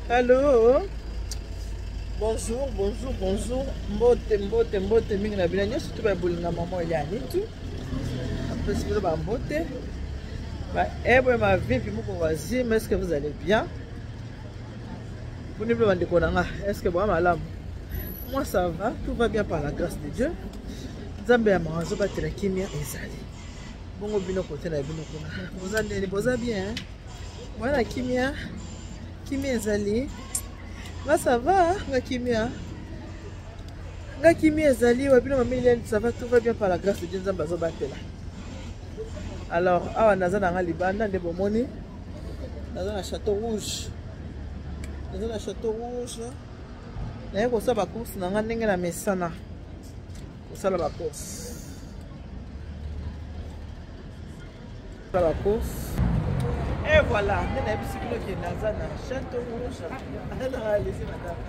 Allô? Bonjour, bonjour, bonjour. Mbote, mingi na bilanya, surtout ba bolinga maman il y a nitu. Après si vous ba mbote. Ba ma vie puis moko wazi, mais est-ce que vous allez bien? Vous ne pouvez pas déconner. Est-ce que vous allez bien? Moi ça va, tout va bien par la grâce de Dieu. Nzambe ya manzo ba tela kimia ezali. Bongo bino côté na bino kuna. Vous allez bien, hein? Voilà kimia. Kimia ezali. Là ça va, nga kimia. Nga kimia ezali wa bino mamiliane ça va, tout va bien par la grâce de Dieu Nzambe zo ba tela. Alors, awa naza na nga libanda nde bomoni. Naza na Château Rouge. Naza na Château Rouge. Naye kosala ba course na nga ndenge na mesana. Kosala ba course. Kosala ba course. Et voilà, nde na bisi bilo ke naza na Château Rouge. Ana laisser madame.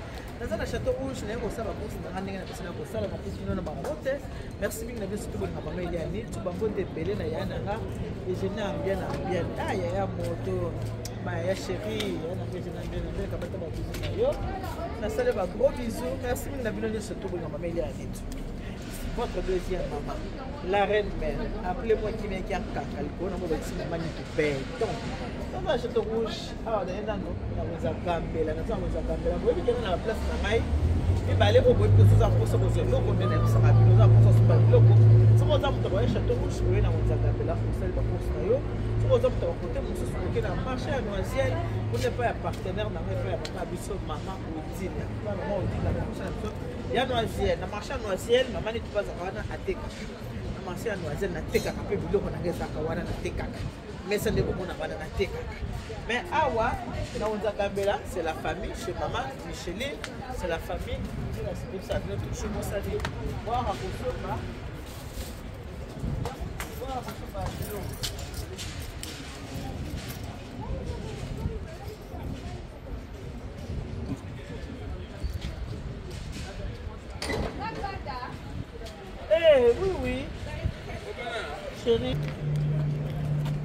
Naza na Château Rouge naye kosala ba course na nga ndenge na mesana kosala ba course bino na bangote. Merci mingi na biso to bonga mama Eliani, to bangote belé na yana nga. Et je n'ai bien bien. Ah ya moto. Ya chérie, on a bien kabata ba bisous na yo. Na sale ba gros bisous. Merci mingi na bino nyonso to bonga mama Eliani. Votre deuxième maman, la reine mère. Appelez-moi qui vient qui a caca. Le bon amour de si maman ni tout bête. Donc, on va Château Rouge. Ah, on est dans nous. On a Gambela. On a Gambela. Vous voyez qu'on a la place de maille. Et bah les robots que vous avez pour ça, nous on est ça rapide. Nous avons ça sur le logo. Si vous avez un Château Rouge, vous voyez dans votre Gambela. Vous savez pas pour ça yo. Si vous avez un côté, vous savez que dans le marché à Noisiel, vous n'êtes pas un partenaire dans le fait à Bissot maman ou Dine. Pas maman ou Dine la prochaine fois. Il y a Noisiel, dans le marché à Noisiel, maman n'est pas à Teka. Dans le marché à Noisiel, na Teka, après Bilo on a gagné Kawana na Teka. Mais ça n'est pas bon à na Teka. Mais Awa, dans notre Gambela, c'est la famille chez maman Micheline, c'est la famille. C'est ça, tout chez moi ça dit. Voir à Kosoba. Voir à Kosoba. Oui. Chérie.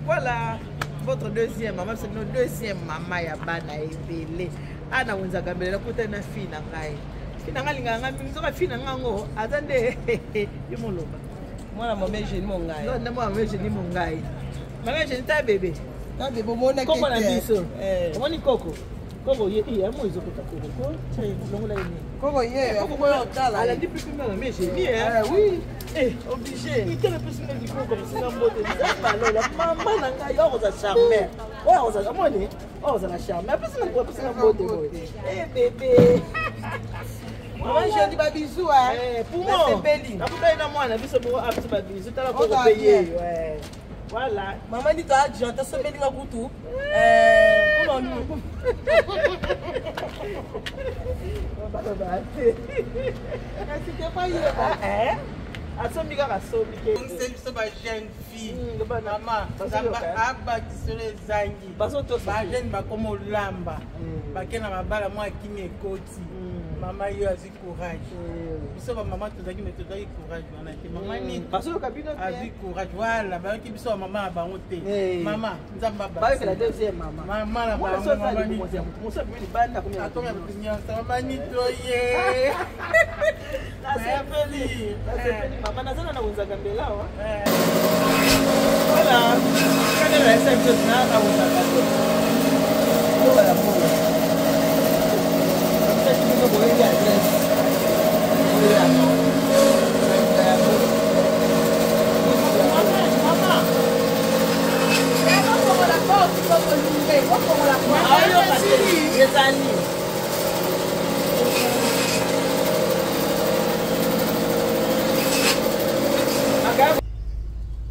Voilà. Votre deuxième maman, c'est notre deuxième maman ya bana ebele. Ana wenza gambela kuta na fina ngai. Fina ngali nganga minzoka fina ngango. Azande yimoloba. Mwana mama je ni mongai. Non, na mama je ni mongai. Mama je ni ta bébé. Ta bébé mona ke. Koko na biso. Omoni koko. Koko ye iya mo izokuta koko. Ko tshai longola ini. Koko ye. Koko yo tala. Ala di plus mama je ni oui. Obligé. Il t'a plus de micro comme ça, maman n'a pas eu à charmer. Oh, ça a monné. Oh, ça a charmé. Après, c'est pas plus de beauté. Eh, bébé. Maman, je dis pas bisous, hein. Pour moi, c'est belle. Après, moi, on a vu ce beau petit bisou. Tu as la pour payer. Ouais. Voilà. Maman dit, tu as j'entends ce belle pour tout. Comment nous? C'était pas hier. Asombi kaka sobi ke. C'est ba jeune fille. Maman, aba kisole zangi. Ba jeune ba komo lamba. Ba kena mabala mwa kimi ekoti. Mama yo azi courage. Biso ba maman tozaki metodaki courage wana ke. Mama ni baso kabino azi courage. Voilà, ba ki biso mama ba ngote. Mama, nzamba ba. Ba la deuxième maman. Mama la ba mama ni. Musa bini banda ko ya. Akomi ya mama ni toye. C'est feli. Maman nazana na wenza gambela wa. Voilà. Quand elle essaie de se na wenza gambela. Voilà pour. C'est une bonne adresse. Maman. Comment la porte comment la porte. Ah yo kasi. Yezali.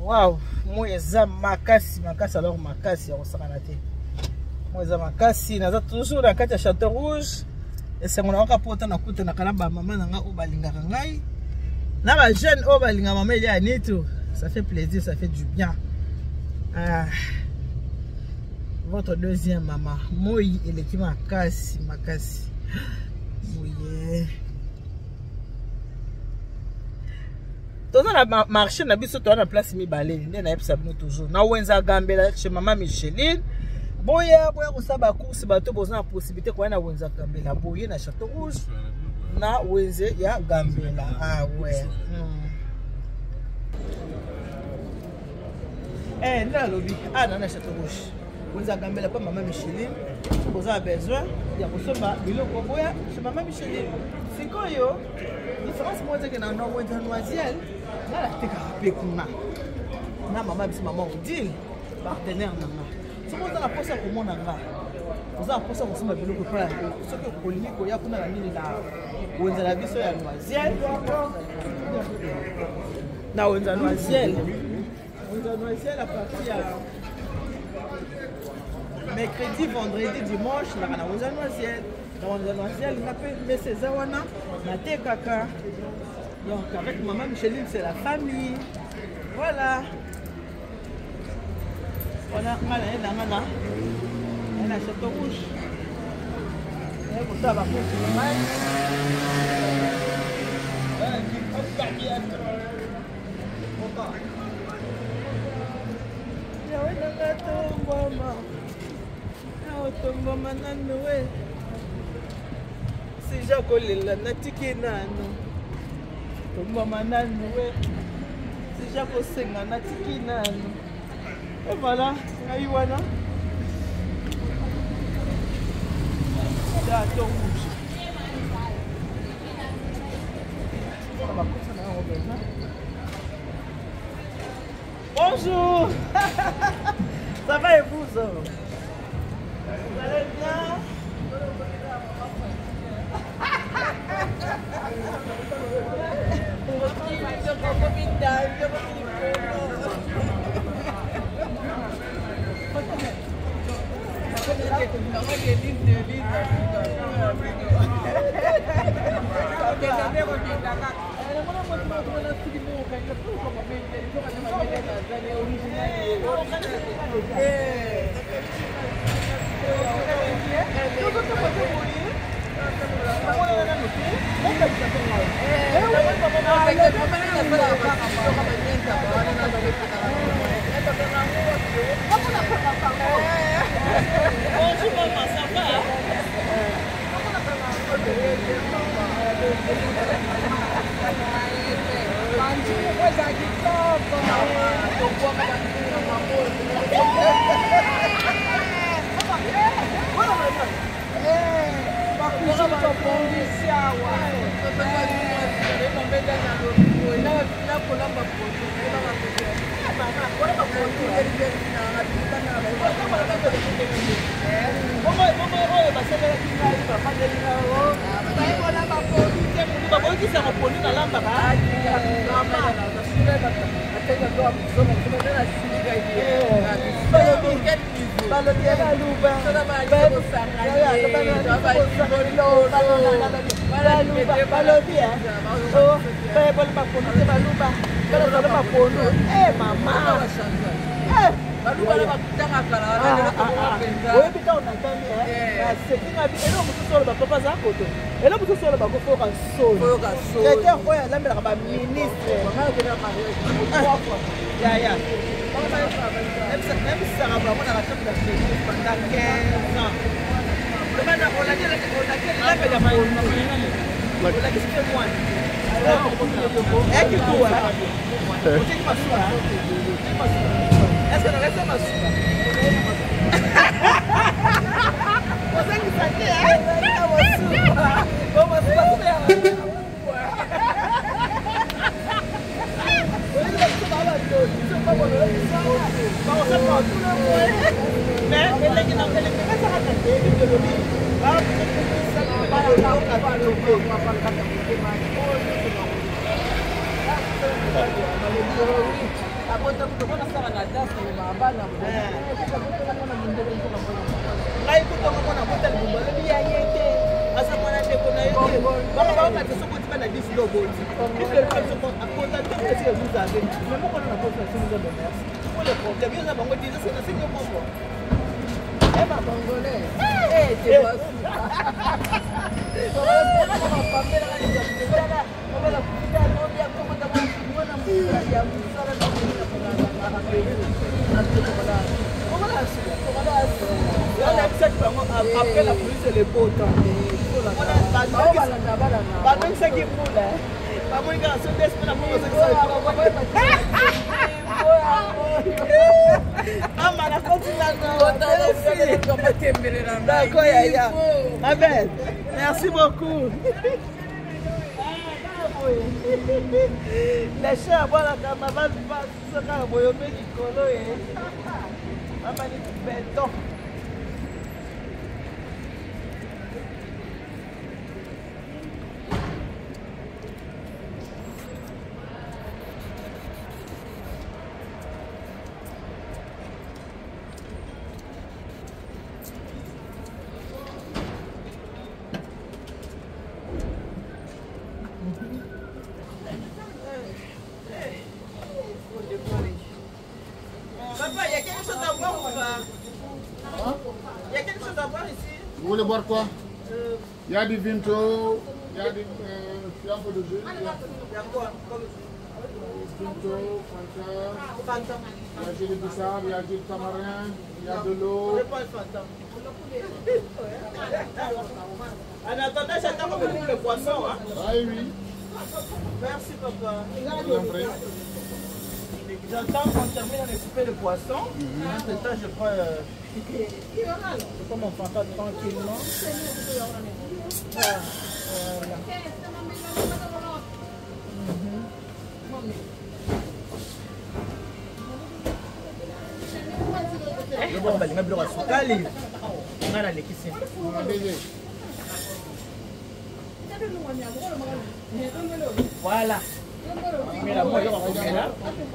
Wow, moi eza makasi alors makasi ya kosakana te. Moi eza makasi naza toujours na kati ya Château Rouge. Et c'est mon aka pota na kuta na kana ba maman na nga o balingaka ngai. Na ba jeune o balinga maman il y a nitu. Ça fait plaisir, ça fait du bien. Votre deuxième maman, moi elle est makasi. Moi Dans la marché, na biso to na place mi balé, na yebisa bino toujours. Na wenza gambela chez maman Micheline, boya kusaba course bato boza na possibilité kwa na wenza Gambela boye na Château Rouge na wenze ya Gambela. Ah ouais. Na lobby na Château Rouge. Wenza Gambela pa Maman Micheline. Boza besoin ya kusoma biloko boya chez Maman Micheline. Sikoyo différence moja que na wenza Noisiel na la teka pe kuna. Na Maman Odile partenaire nanga. Somo za posa komona nga. Oza posa kosoma biloko pa soki okolingi koya kuna na nini na wenza la biso ya Noisiel. Na wenza Noisiel. Wenza Noisiel à partir ya mercredi, vendredi, dimanche, na wenza Noisiel. Na wenza Noisiel na pe meseza wana na te kaka. Donc avec Maman Micheline c'est la famille. Voilà. On a mal à la Château Rouge. On va voir et voilà, Aïwana. Château Rouge. Bonjour. Ça va et vous? Vous allez bien? Voilà. Après la police, c'est les beaux temps. C'est qui pour là. Merci beaucoup. Les chers, voilà, quand ma base passe, c'est quand vous avez du colo et maman est béton. Vous voulez boire quoi? Il y a du vinto, il y a un peu de jus. Il y a quoi? Vinto, Fanta, il y a du bissap, il y a du tamarin, il y a de l'eau. En attendant, j'attends qu'on me le poisson. Hein? Ah oui. Merci papa. J'attends qu'on termine de couper le poisson. En ce temps, je prends mon Fanta tranquillement. Voilà. Voilà. Mais là, moi, je vais là.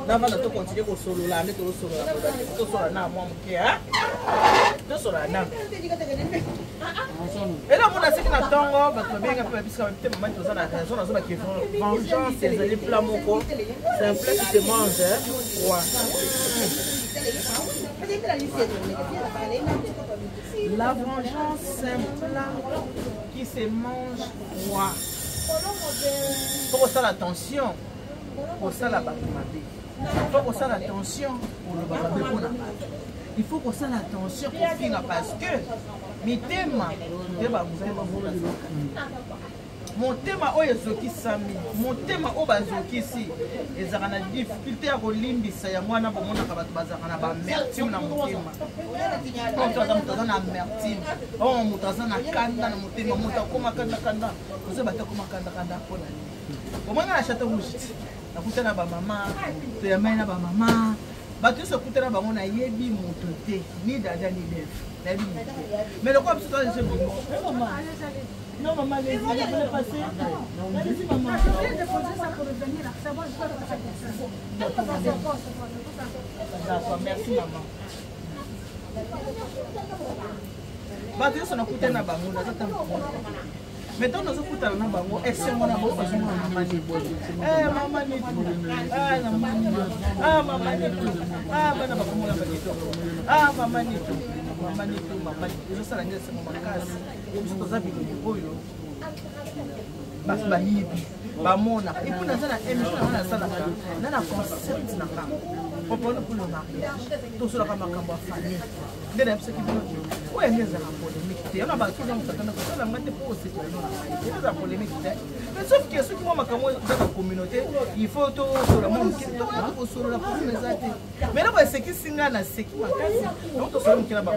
Là, on va continuer au solo là. On est au solo là. Au solo là, moi, je suis là. Et là, on a ce qu'on attend. Parce que bien, puisque peut-être maman, tu as la raison. On a qui font vengeance. C'est les plats moko. C'est un plat qui se mange. Ouais. La vengeance, c'est un plat qui se mange. Ouais. Faut que ça l'attention pour ça la batumade. Faut que ça l'attention pour le bababé pour la base. Il faut que ça l'attention pour finir parce que mi tema mon tema oyo ezokisami mon tema oyo bazokisi ezaka na difficulté ya kolimbisa yango wana bomonaka bato bazaka na bamertime na motema moto aza na amertime oyo moto aza na kanda na motema moto akoma kandakanda ozo bato akoma kandakanda mpona nini omanga na chateau rouge nakutana bamama toyamai na bamama bato nyonso akutana bango nayebi moto te ni dada ni lef nayebi moto te mais lokwa biso toaese bongo non, maman, allez-y, vous voulez passer? Allez-y, maman. Je vais déposer ça pour revenir. C'est bon, je vais le faire. D'accord, merci, maman. Bato nyonso nakutana na bango nazata mais tant nous écoutons na bango excellent na bango parce que maman ni maman ni maman ni bana bakomola bakito maman ni maman ni ça la ngese mo makasi biso toza biloko oyo basi bayibi bamona et puis naza na émission na salaka na na concept na ka propose pour le mariage tout cela comme makambo ya famille nde na biso kibino oyo ezaka polémique te ona bato na mutaka ko sala ngate po c'est que na polémique te mais sauf que ceux qui mo makambo dans la communauté il faut to sur le monde qui to sur la personne ezate mais là c'est qui singa na seki makasi donc to sala mukila ba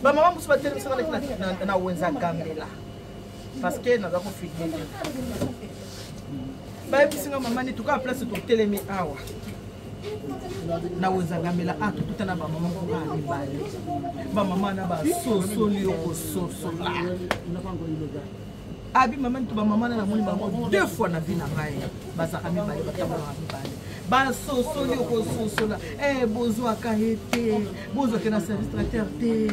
mama musu ba tele sala na wenza gambela parce que naza ko filmer ba bisinga mama ni tuka place to telemi awa na wezangamela atu tutana ba mama ko ba mibale ba mama na ba soso liyo ko soso la abi mama ntu ba mama na moni bango deux fois na vie na ngai bazaka mibale batambola mibale ba soso liyo ko soso la bozwa ka été bozwa ke na service traiteur te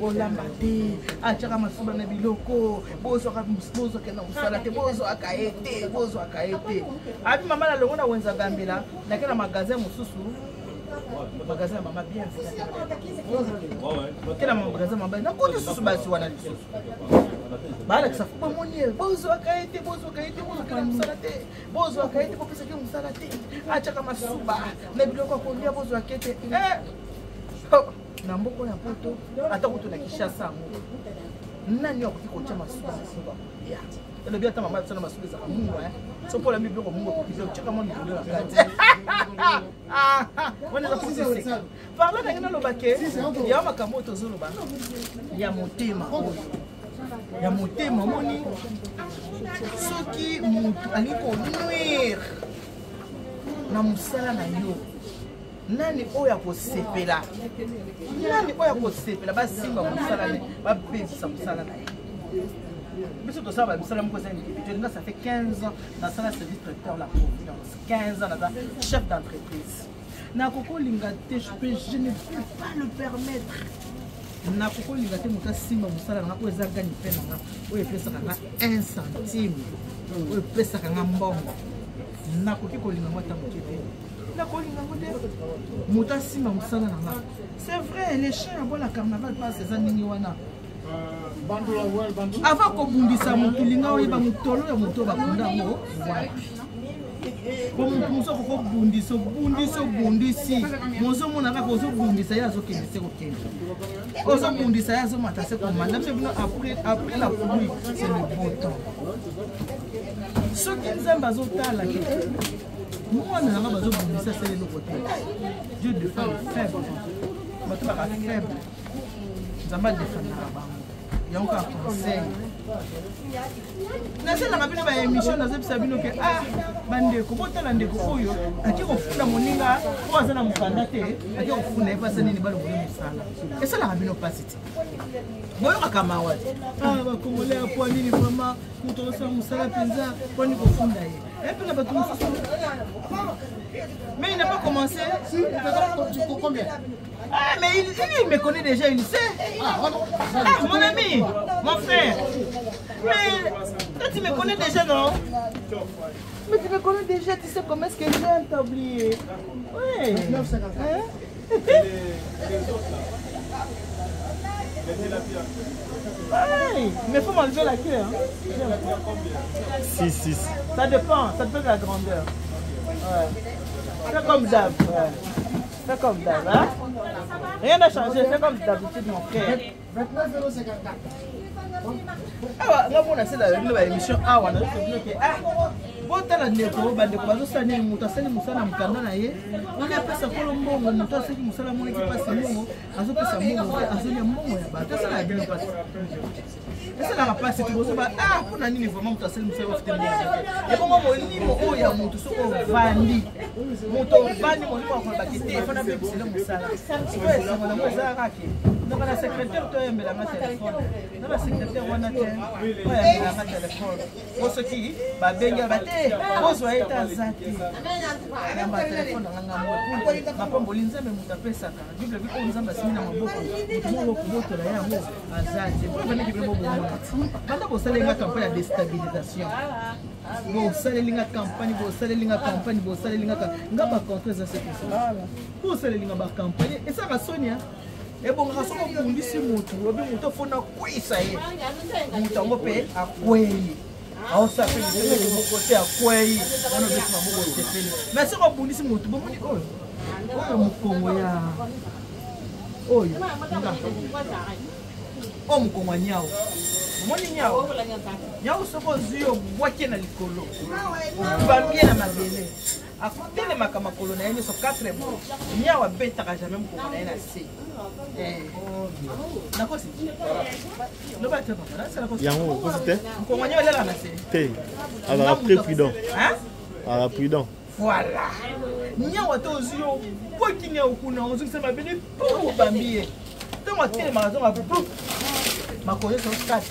bolamba te achaka masuba na biloko bozwa ke na usala te bozwa ka été abi mama na longo na wenza gambela na ke na magasin mususu magasin mama bien fait na magasin mama na ko susu basi wana lisusu bala kisa fuba monier bozwa ka été bozwa musala te bozwa ka été bopesa ke musala te achaka masuba na biloko ko ndia bozwa kete na mboko ya poto ata kutu na Kinshasa nani akoki kotia masuka ya ele bien ta mama tsana masuka za mungu so pour la mi biko mungu ko kizo chaka moni ndio akati wana za kusisi parla na ngina lobake ya makambo tozoloba ya motema ya motema moni soki mutu aliko nuire na musala na yo nani oya kosepela basimba musala ne bapesa musala na ye biso tosala misala moko eza individuel nga ça fait 15 ans nasala service traiteur la providence 15 ans naza chef d'entreprise nakokolinga te je ne peux pas le permettre nakokolinga te moto asimba mosala nanga oyo eza gani mpe nanga oyo epesaka nga 1 centime oyo epesaka nga mbongo nakoki kolinga ngo ata moke te nakolinga ngo te moto asimba mosala nanga c'est vrai les chiens ya bola carnaval passe eza ndenge wana avant kobundisa motu linga oyeba motolo ya moto bakunda yango wapi po motu mosu akokobundisa obundisi mozomona kaka ozobundisa ye azokende se kokende ozobundisa ye azomata se komanda biso bino après la pluie c'est le beau temps soki nzambe azotala ke mwana nanga bazobundisa se eloko te Dieu défend le faible bato baka faible nzambe adefendaka bango yango ka conseil nasalaka bino baémission nazebisa bino ke bandeko botala ndeko oyo ake kofunda moninga oyo aza na mokanda te ake kofunda ye mpasi nini balobole mosala esalaka bino mpasi te boyokaka mawa te bakongole ya pwa nini vraimen moto osala mosala mpenza mponi kofunda ye epena bato mosusu mais il n'a pas commencé. Combien? Ah, mais il me connaît déjà, il sait. Mon ami, mon frère. Mais toi, tu me connais déjà, non? Mais tu me connais déjà, tu sais comment est-ce que j'ai t'oublié. Oui. 9,50. Mais il faut m'enlever la queue. 6. Ça dépend de la grandeur. Ouais. C'est comme d'hab. Ouais. C'est comme d'hab. Hein? Rien n'a changé, c'est comme d'habitude, mon frère. 29,54. Ah, on a fait la émission. Ah, on a fait botala ndeko bandeko bazosala nini moto asali mosala mokanda na ye oyo apesa kolo mbongo moto asali mosala moneki mpasi mbongo azopesa mbongo te azolia mbongo ya bato esalaka bino mpasi esalaka mpasi tokozoba mpona nini vraimen moto asali mosala bafute mbongo te ebongo molimo oyo ya moto soki ovandi moto ovandi molimo akolobaki te efana bebisele mosala oyo esango nango ezalaka ke donc na secrétaire toyembelanga telefone na basekrétaire wana te oyembelanga telefone po soki babenga bate ozwa ye te aza te yamba telefone nanga mwe mapamboli nzambe moto apesaka bible bi oyo nzambe asimi na maboko moto moko kobotola yango aza te bofandeki bino bobomona banda bosalenga campagne ya déstabilisation bosalelinga campagne bosalelinga nga bacontre eza sekosala bosalelinga bacampagne esaka sonia ebongaka soki obundisi motu obi moto ofona kwisa ye moto yango mpe akwei aosapeli sepeli moko te akwei wana obeti maboko sepeli mais soki obundisi motu bomoni oyo mokongo ya oyo oyo mokongo ya nyao omoni nyao soki ozwi obwaki na likolo bambie na mabele akotelemaka makolo na ye nyonso 4 mois nyao abetaka jamais mokongo na ye na se nakosi loba te papa yango okosi te mokongo nyao elelaka na se te azala très prudent azala prudent voilà nyao ate ozwi yo bwaki nyao kuna ozongisa mabele po obambi ye ntango atelemaka zonga bu makolo nyonso 4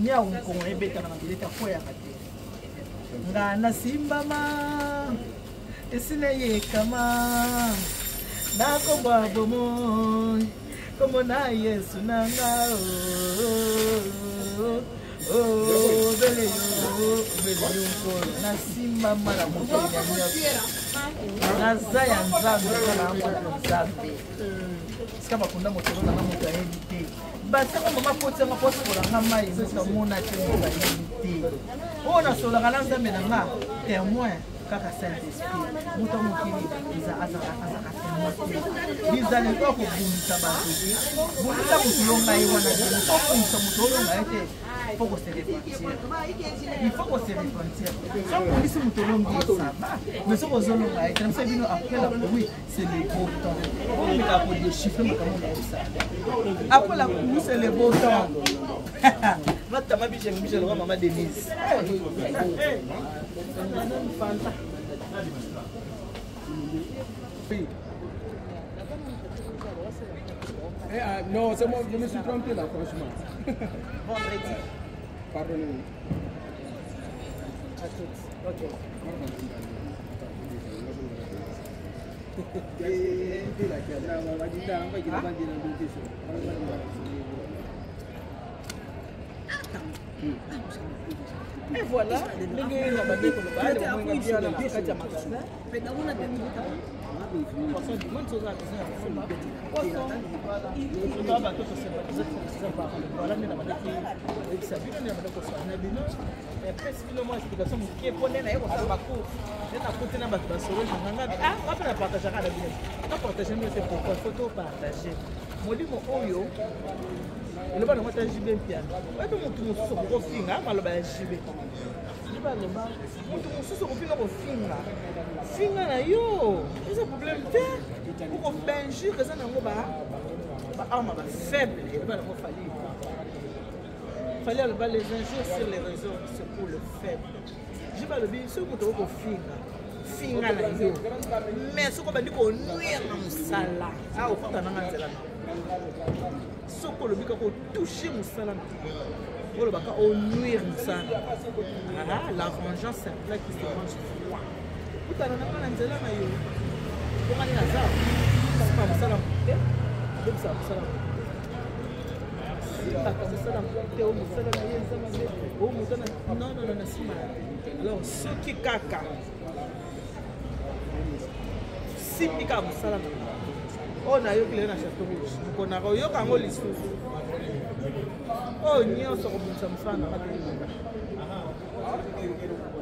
nyao mokongo na ye ebetaka na mabele te akweyaka te nga nasimbama esina yekama nakomba bomoi komo na Yesu nanga bele yo nkolo nasimbama na mokolo ya nyonso naza ya nzambe kana mwana nzambe sika bakunda motolo nanga moto ayebi te basaka mama potianga posolanga mai moto amona te moto ayebi te oyo nasolaka na nzambe nanga témoin kaka Saint-Esprit moto mokili azaka bizali ko kobundisa bato bundisa kutulonga ye wana ko kobundisa moto olonga ye te faut qu'on se repentir. Il faut qu'on se repentir. Si on dit que nous ça va, mais si on zone là, et après la pluie, c'est le beau temps. On met à des chiffres, après la pluie, c'est le beau temps. Moi, tu m'as dit que je vais maman Denise. Non, c'est moi, je me suis trompé là, franchement. Vendredi. Pardonnez-moi. À toutes. Ok. Et voilà, le bas de moi, j'ai bien piano. Ouais, mais mon tour sur le film, hein, mal bas j'ai bien. Je vais le bas. Mon tour sur le film là. Film là, yo. C'est un problème fait. Pour qu'on benjure que ça n'a pas. Ah, ma faible. Il va le falloir. Fallait le bas les injures sur les réseaux, c'est pour le faible. Je vais le bien sur mon tour au film. Film là, yo. Mais ce qu'on va dire qu'on nuire dans sala. Ah, au fond, t'en as un zéla. Soko le bika ko toucher musala ko le baka o nuire musala la vengeance c'est un plat qui se mange froid utana na kana nzela na yo ko mani na za pas musala te donc ça musala ta musala te o musala na yenza mabe o musala non na sima alors soki kaka sipika musala on a eu que les Château Rouge. On a eu qu'un mot lisusu. Oh, ni on se rebondit comme ça.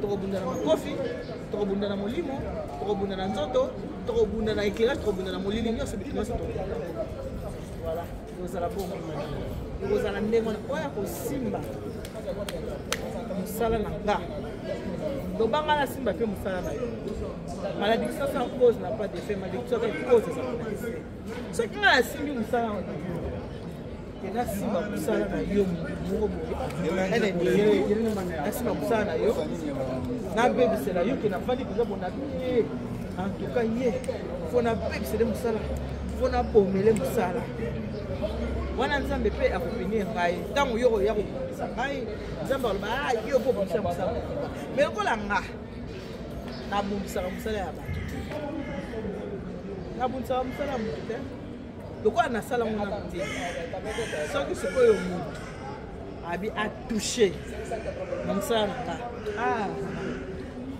Tu rebondis dans ma coffee, tu rebondis dans mon limon, tu rebondis dans Nzoto, tu rebondis dans l'éclairage, tu rebondis dans mon lit. C'est bien ça. Voilà. Vous allez bon. Vous allez ndemo na oya ko simba. Musala na nga. Donc banga la simba pe musala na yo. Malédiction sans cause n'a pas d'effet, malédiction avec cause ça n'a d'effet. Ce qui a simbi musala na yo. Simba musala na yo muro elle est simba musala na yo. Na bébé c'est la yo qui n'a pas dit que bon habillé. En tout cas hier, faut na bébé c'est musala. Faut na pomele musala. Wana nzambe pe akopinir ngai tango yoko ya kopisa ngai nzambe aloba yo po pomisa musala mais kola nga na bumbisa musala ya bato na bumbisa musala mutu te lokola na sala ngona mutu soki sikoyo mutu abi a touché musala nga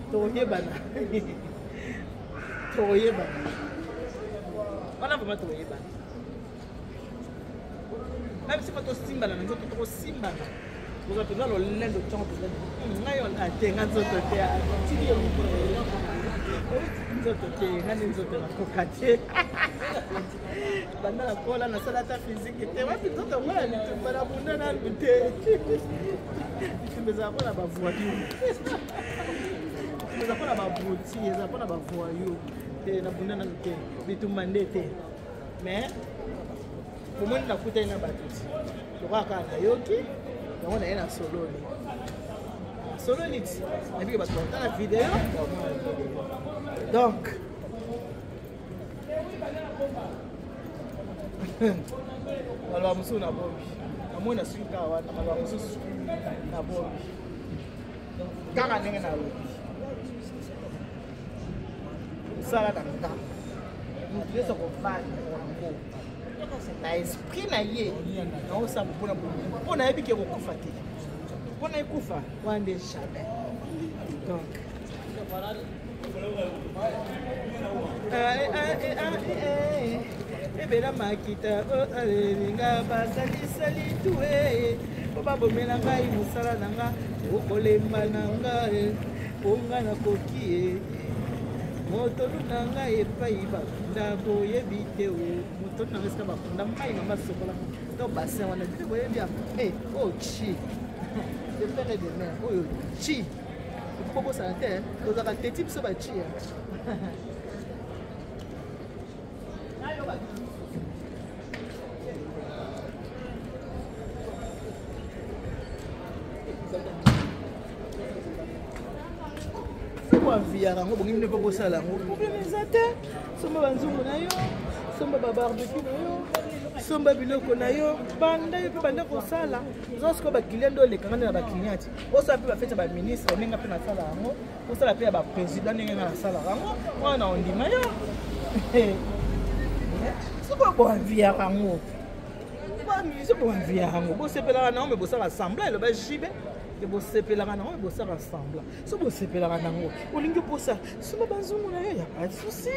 toyebana wana vraiment toyebana. Même si tu simba là, nous autres simba. Vous avez besoin de l'aide de temps. Nous avons la terre, nous autres terre. Si nous autres la cocaté. Pendant la cola, na salle physique était. Ouais, puis d'autres moi, tu vas la bounder dans le thé. Tu me as pas la voiture. Tu me as pas la voiture, tu me as pas la voiture. Tu na bounder dans le thé. Mais tu m'as dit mais pour moi, je suis un peu de je crois que je suis un solo. Solo, je suis dans la vidéo. Donc, je suis un na esprit na ye na osa mpona mpona yebiki kokufa te mpona ekufa wande jamais donc ebela makita o alinga basalisali tue babomela ngai mosala na nga okolemba na ngai ponga na koki moto na ngai epai bakunda boyebi te moto na ngai esika bakunda mai na masokola to bassin wana bino boyebi oh chi de pere de mer oyo chi okobosana te tozaka teti biso bachi via rango bongi ne pas bosala rango problème ezate somba banzungu na yo somba ba barbecue na yo somba biloko na yo banda yo pe banda kosala zosko ba client do le kanga na ba client osa pe ba fete ba ministre ninga pe na sala rango osala pe ba président ninga na sala rango wana ondima yo soba bo via rango ba mi so bo via rango bo sepela na me bo sala assemblée le ba jibe que você pela gana ou você rassembla se você pela gana ou o lingo possa suma banzungu na yo ya pas souci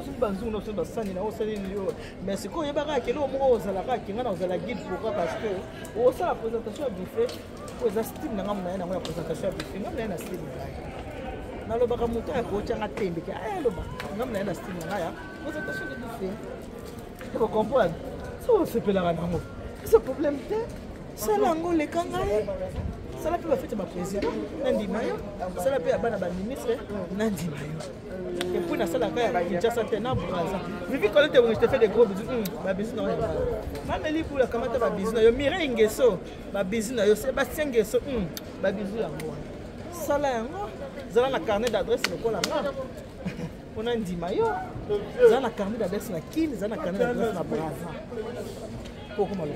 suma banzungu na so basani na osali yo mais c'est quand yeba ka kelo mo ozala ka kinga na ozala guide pourquoi parce que o ça la présentation du fait o za style na ngamna na présentation du fait ngamna na style na lo baka muta ko tshanga tembe ke lo ba ngamna na style na ya présentation du fait vous comprenez so você pela gana ou ce problème te ça lango le kangaye ça la peut faire ma président nandima yo ça la peut bana ba ministre nandima yo et puis na ça la ka ba Kinshasa tena braza vivi quand tu je te fais des gros bisous ba bisous na mama li pour la kamata ba bisous na yo Mireille Ngeso ba bisous na yo Sébastien Ngeso ba bisous yango ça la yango zala na carnet d'adresse le kola nga on andima yo zala na carnet d'adresse na Kin zala na carnet d'adresse na braza pourquoi mal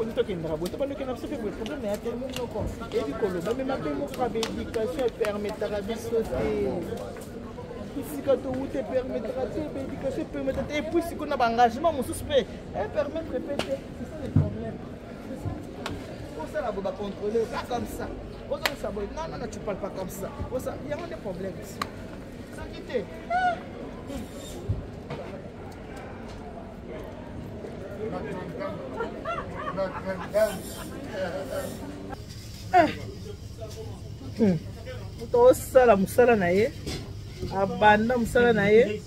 on dit que ndra boto pas que na se fait problème mais tellement non quoi et puis kolo ba même pas mo fa éducation permettra biso te ici quand tu te permettra te éducation permettra et puis si qu'on a engagement mon suspect et permettre répéter c'est ça le problème pour ça là on va contrôler pas comme ça on donne ça non tu parles pas comme ça pour ça il y a des problèmes ici sans quitter mutu osala mosala na ye abanda mosala na ye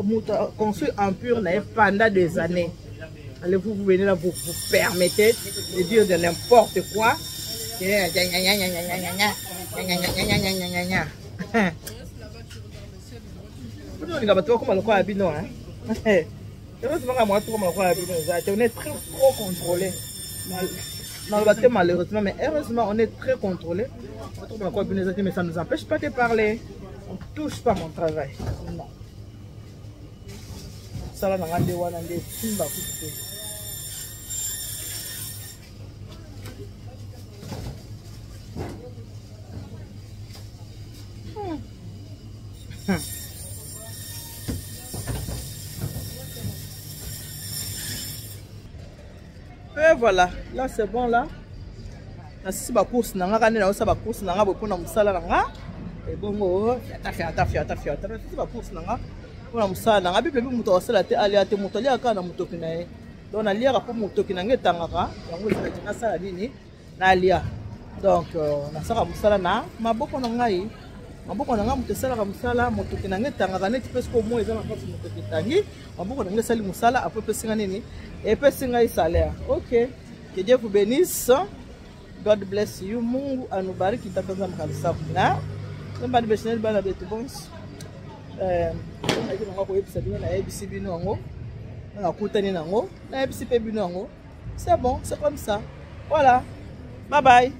mutu construit empire na ye pendant des années. Allez vous venez là vous permettez de dire de n'importe quoi. On est très trop contrôlé. Malheureusement, mais heureusement, on est très contrôlé. Mais ça ne nous empêche pas de parler. On ne touche pas mon travail. Non. Ça là, et voilà, là c'est bon là. Là si ba course nanga kana na ba course nanga bo na musala nanga. Et bongo, fiata. Si ba course nanga pona musala nanga bible muto osala te ali ate muto ali aka na mutoki na ye. Donc na lia ko mutoki na ngetangaka, yango na sala nini na lia. Donc na sala musala na maboko na ngai. Maboko na nga muto sala musala mutoki na ngetangaka neti parce que mo eza na kasi mutoki tangi. Maboko na ngesali musala après pesinga nini et pesinga salaire. OK. Que Dieu vous bénisse. God bless you. Mungu anubariki tataza mkanisa kuna. Namba ni beshnel bana betu bons. On va ko episode na ABC bino ngo. Na kutani nango. Na ABC pe bino ngo. C'est bon, c'est comme ça. Voilà. Bye bye.